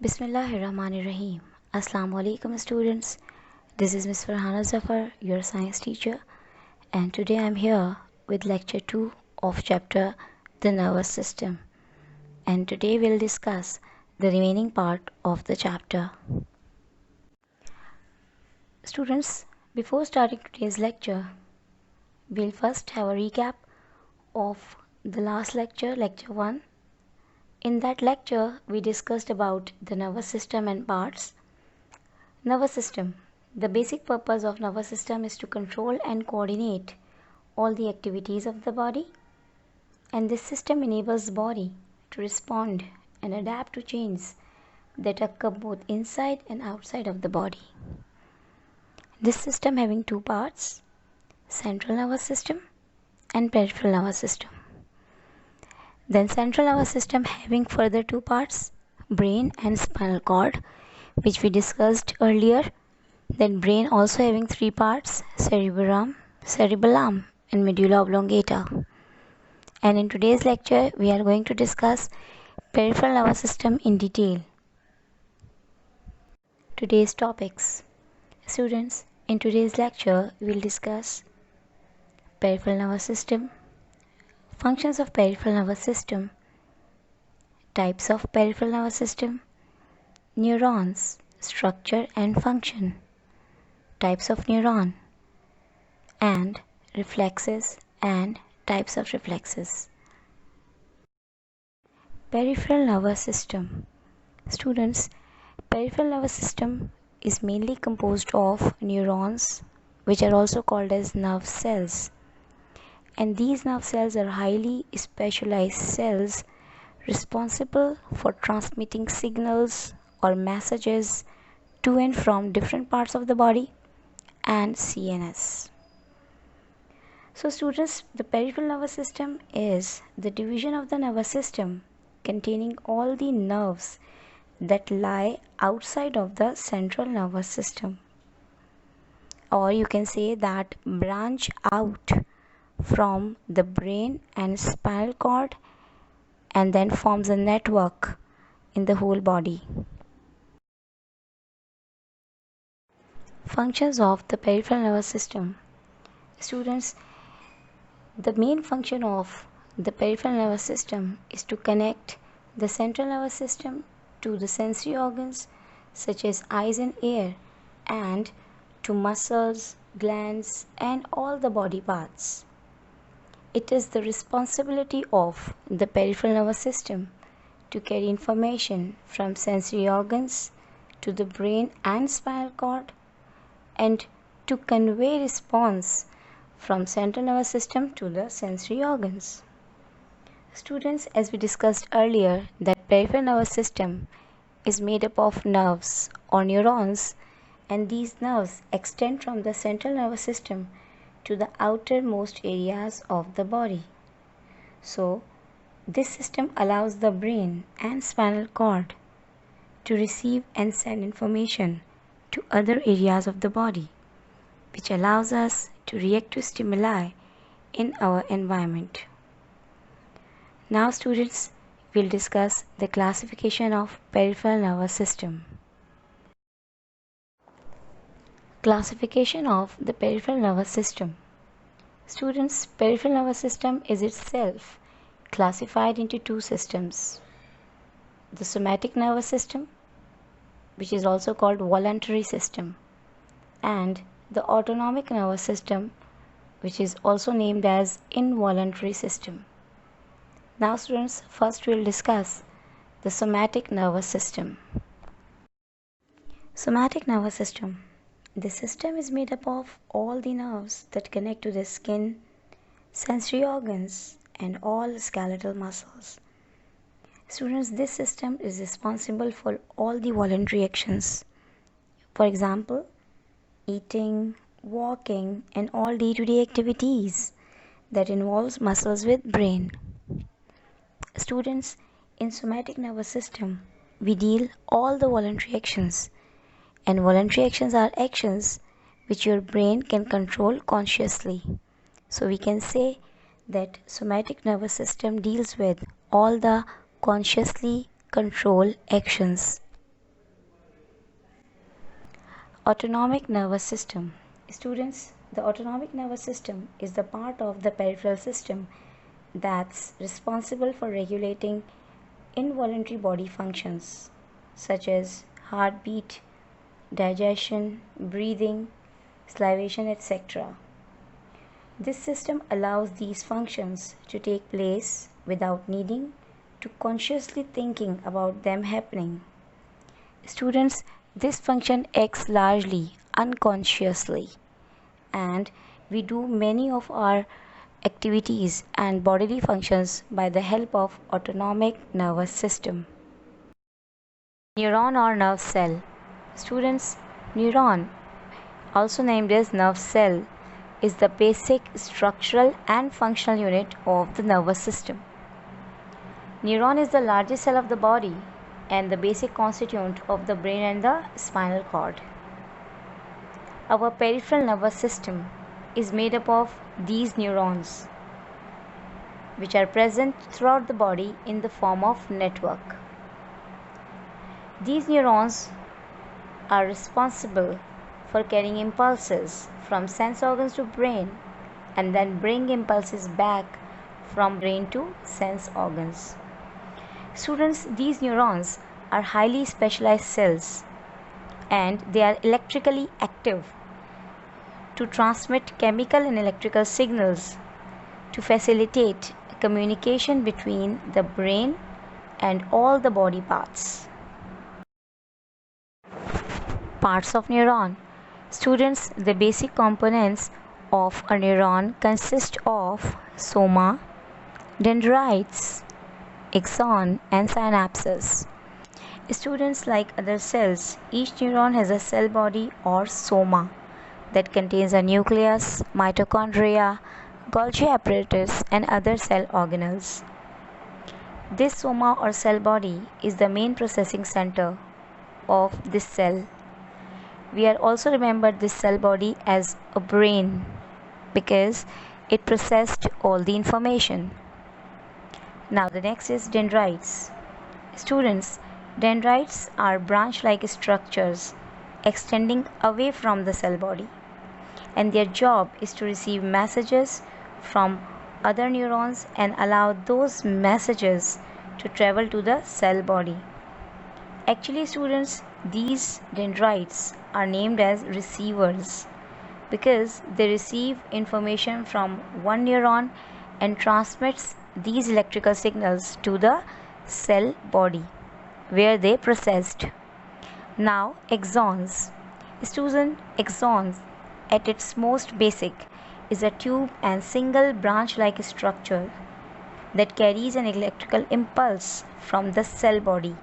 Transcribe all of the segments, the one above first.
Bismillahirrahmanirrahim. Assalamu alaikum students. This is Ms. Farhana Zafar, your science teacher, and today I'm here with lecture 2 of chapter The Nervous System. And today we'll discuss the remaining part of the chapter. Students, before starting today's lecture, we'll first have a recap of the last lecture, lecture 1. In that lecture, we discussed about the nervous system and parts. Nervous system. The basic purpose of nervous system is to control and coordinate all the activities of the body, and this system enables the body to respond and adapt to changes that occur both inside and outside of the body. This system having two parts, central nervous system and peripheral nervous system. Then central nervous system having further two parts, brain and spinal cord, which we discussed earlier. Then brain also having three parts, cerebellum and medulla oblongata. And in today's lecture, we are going to discuss peripheral nervous system in detail. Today's topics. Students, in today's lecture, we will discuss peripheral nervous system, functions of peripheral nervous system, types of peripheral nervous system, neurons, structure and function, types of neuron, and reflexes and types of reflexes. Peripheral nervous system. Students, peripheral nervous system is mainly composed of neurons, which are also called as nerve cells. And these nerve cells are highly specialized cells responsible for transmitting signals or messages to and from different parts of the body and CNS. So students, the peripheral nervous system is the division of the nervous system containing all the nerves that lie outside of the central nervous system, or you can say that branch out from the brain and spinal cord and then forms a network in the whole body. Functions of the peripheral nervous system. Students, the main function of the peripheral nervous system is to connect the central nervous system to the sensory organs such as eyes and ear, and to muscles, glands, and all the body parts. It is the responsibility of the peripheral nervous system to carry information from sensory organs to the brain and spinal cord, and to convey response from central nervous system to the sensory organs. Students, as we discussed earlier, that peripheral nervous system is made up of nerves or neurons, and these nerves extend from the central nervous system to the outermost areas of the body. So, this system allows the brain and spinal cord to receive and send information to other areas of the body, which allows us to react to stimuli in our environment. Now students, we'll discuss the classification of peripheral nervous system. Classification of the peripheral nervous system. Students, peripheral nervous system is itself classified into two systems. The somatic nervous system, which is also called voluntary system, and the autonomic nervous system, which is also named as involuntary system. Now students, first we'll discuss the somatic nervous system. Somatic nervous system. This system is made up of all the nerves that connect to the skin, sensory organs, and all skeletal muscles. Students, this system is responsible for all the voluntary actions. For example, eating, walking, and all day-to-day activities that involves muscles with brain. Students, in somatic nervous system, we deal all the voluntary actions. And voluntary actions are actions which your brain can control consciously. So we can say that somatic nervous system deals with all the consciously controlled actions. Autonomic nervous system. Students, the autonomic nervous system is the part of the peripheral system that's responsible for regulating involuntary body functions such as heartbeat, digestion, breathing, salivation, etc. This system allows these functions to take place without needing to consciously thinking about them happening. Students, this function acts largely unconsciously, and we do many of our activities and bodily functions by the help of autonomic nervous system. Neuron or nerve cell. Students, neuron, also named as nerve cell, is the basic structural and functional unit of the nervous system. Neuron is the largest cell of the body and the basic constituent of the brain and the spinal cord. Our peripheral nervous system is made up of these neurons, which are present throughout the body in the form of network. These neurons are responsible for carrying impulses from sense organs to brain and then bring impulses back from brain to sense organs. Students, these neurons are highly specialized cells and they are electrically active to transmit chemical and electrical signals to facilitate communication between the brain and all the body parts. Parts of neuron. Students, the basic components of a neuron consist of soma, dendrites, axon and synapses. Students, like other cells, each neuron has a cell body or soma that contains a nucleus, mitochondria, Golgi apparatus and other cell organelles. This soma or cell body is the main processing center of this cell. We are also remembered this cell body as a brain because it processed all the information. Now the next is dendrites. Students, dendrites are branch-like structures extending away from the cell body, and their job is to receive messages from other neurons and allow those messages to travel to the cell body. Actually, students, these dendrites are named as receivers because they receive information from one neuron and transmits these electrical signals to the cell body where they processed. Now, axons. Student, axons at its most basic is a tube and single branch-like structure that carries an electrical impulse from the cell body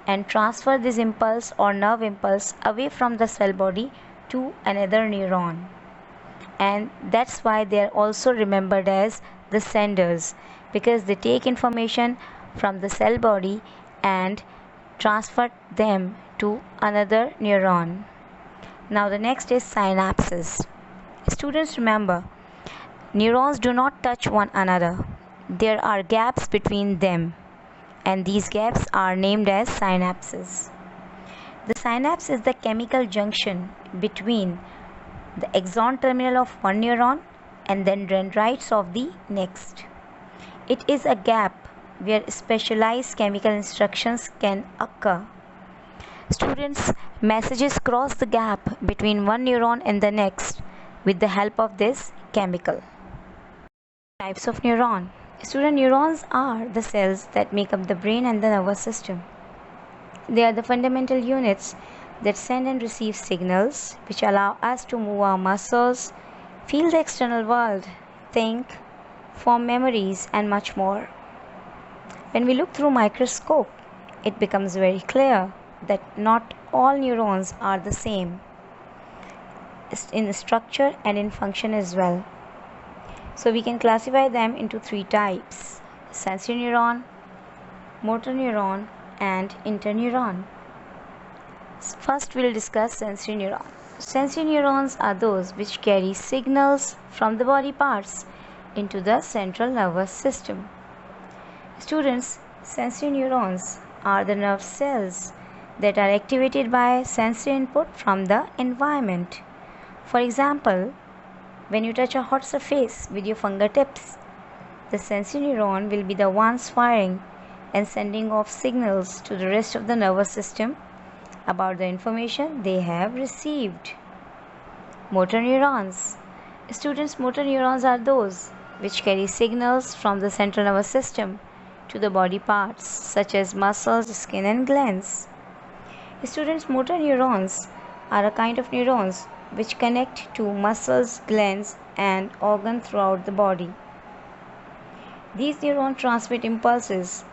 and transfer this impulse or nerve impulse away from the cell body to another neuron. And that's why they are also remembered as the senders, because they take information from the cell body and transfer them to another neuron. Now the next is synapses. Students, remember, neurons do not touch one another. There are gaps between them, and these gaps are named as synapses. The synapse is the chemical junction between the axon terminal of one neuron and then dendrites of the next. It is a gap where specialized chemical instructions can occur. Students, messages cross the gap between one neuron and the next with the help of this chemical. Types of neuron. Student, neurons are the cells that make up the brain and the nervous system. They are the fundamental units that send and receive signals which allow us to move our muscles, feel the external world, think, form memories and much more. When we look through microscope, it becomes very clear that not all neurons are the same in structure and in function as well. So we can classify them into three types: sensory neuron, motor neuron and interneuron. First we'll discuss sensory neuron. Sensory neurons are those which carry signals from the body parts into the central nervous system. Students, sensory neurons are the nerve cells that are activated by sensory input from the environment. For example, when you touch a hot surface with your fingertips, the sensory neuron will be the ones firing and sending off signals to the rest of the nervous system about the information they have received. Motor neurons. Students, motor neurons are those which carry signals from the central nervous system to the body parts such as muscles, skin and glands. Students, motor neurons are a kind of neurons which connect to muscles, glands and organs throughout the body. These neurons transmit impulses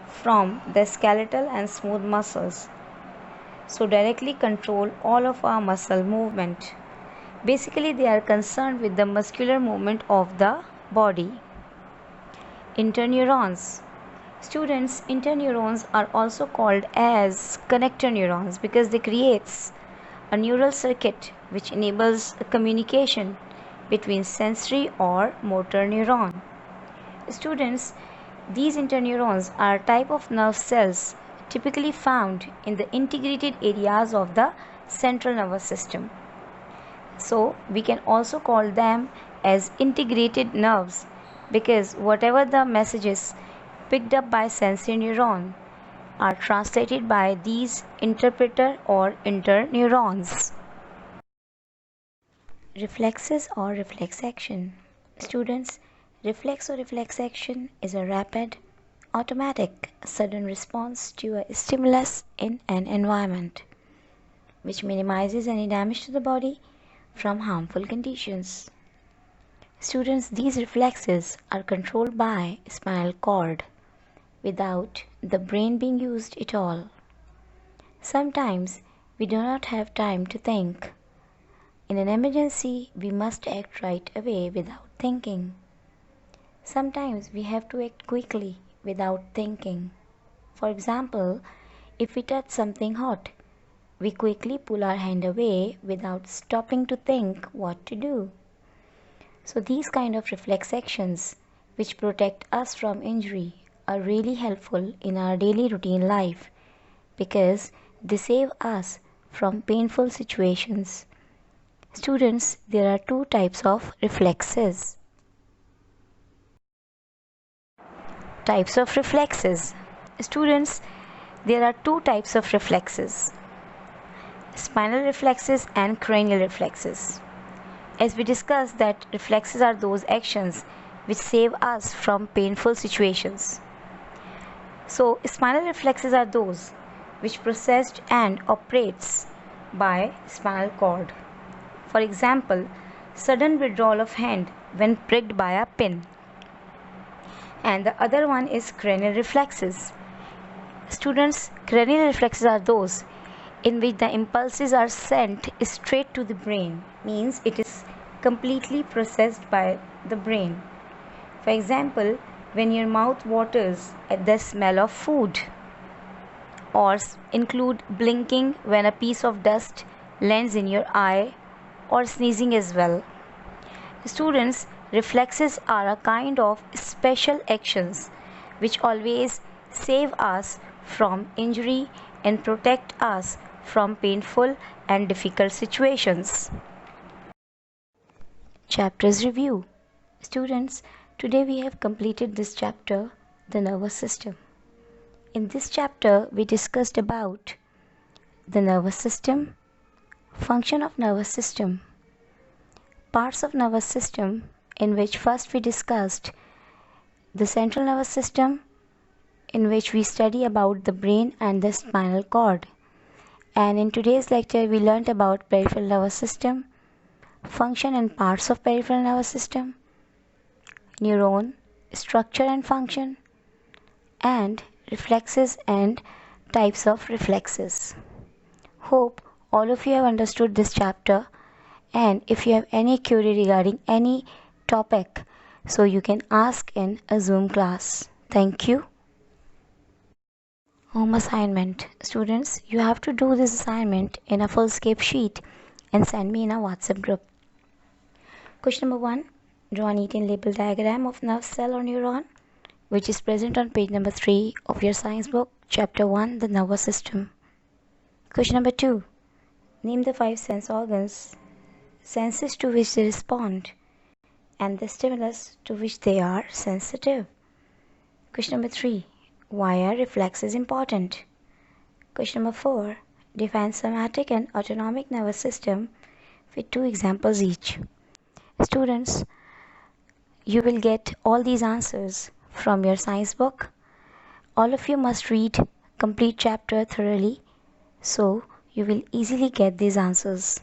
from the skeletal and smooth muscles, so directly control all of our muscle movement. Basically, they are concerned with the muscular movement of the body. Interneurons. Students, interneurons are also called as connector neurons because they create a neural circuit which enables a communication between sensory or motor neuron. Students, these interneurons are a type of nerve cells typically found in the integrated areas of the central nervous system. So, we can also call them as integrated nerves because whatever the messages picked up by sensory neuron are translated by these interpreter or interneurons. Reflexes or reflex action. Students, reflex or reflex action is a rapid, automatic, sudden response to a stimulus in an environment, which minimizes any damage to the body from harmful conditions. Students, these reflexes are controlled by spinal cord without the brain being used at all. Sometimes we do not have time to think. In an emergency, we must act right away without thinking. Sometimes we have to act quickly without thinking. For example, if we touch something hot, we quickly pull our hand away without stopping to think what to do. So these kind of reflex actions which protect us from injury are really helpful in our daily routine life because they save us from painful situations. Students, there are two types of reflexes. Types of reflexes. Students, there are two types of reflexes: spinal reflexes and cranial reflexes. As we discussed that reflexes are those actions which save us from painful situations. So spinal reflexes are those which processed and operates by spinal cord. For example, sudden withdrawal of hand when pricked by a pin. And the other one is cranial reflexes. Students, cranial reflexes are those in which the impulses are sent straight to the brain, means it is completely processed by the brain. For example, when your mouth waters at the smell of food, or include blinking when a piece of dust lands in your eye, or sneezing as well. Students, reflexes are a kind of special actions which always save us from injury and protect us from painful and difficult situations. Chapters review. Students, today we have completed this chapter, the nervous system. In this chapter, we discussed about the nervous system, function of nervous system, parts of nervous system, in which first we discussed the central nervous system, in which we study about the brain and the spinal cord. And in today's lecture, we learnt about peripheral nervous system, function and parts of peripheral nervous system, neuron, structure and function, and reflexes and types of reflexes. Hope all of you have understood this chapter, and if you have any query regarding any topic, so you can ask in a Zoom class. Thank you. Home assignment. Students, you have to do this assignment in a full-scape sheet and send me in a WhatsApp group. Question number 1. Draw a neat and label diagram of nerve cell or neuron, which is present on page number 3 of your science book, chapter 1, the nervous system. Question number 2. Name the 5 sense organs, senses to which they respond, and the stimulus to which they are sensitive. Question number 3. Why are reflexes important? Question number 4. Define somatic and autonomic nervous system with 2 examples each. Students, you will get all these answers from your science book. All of you must read complete chapter thoroughly, so you will easily get these answers.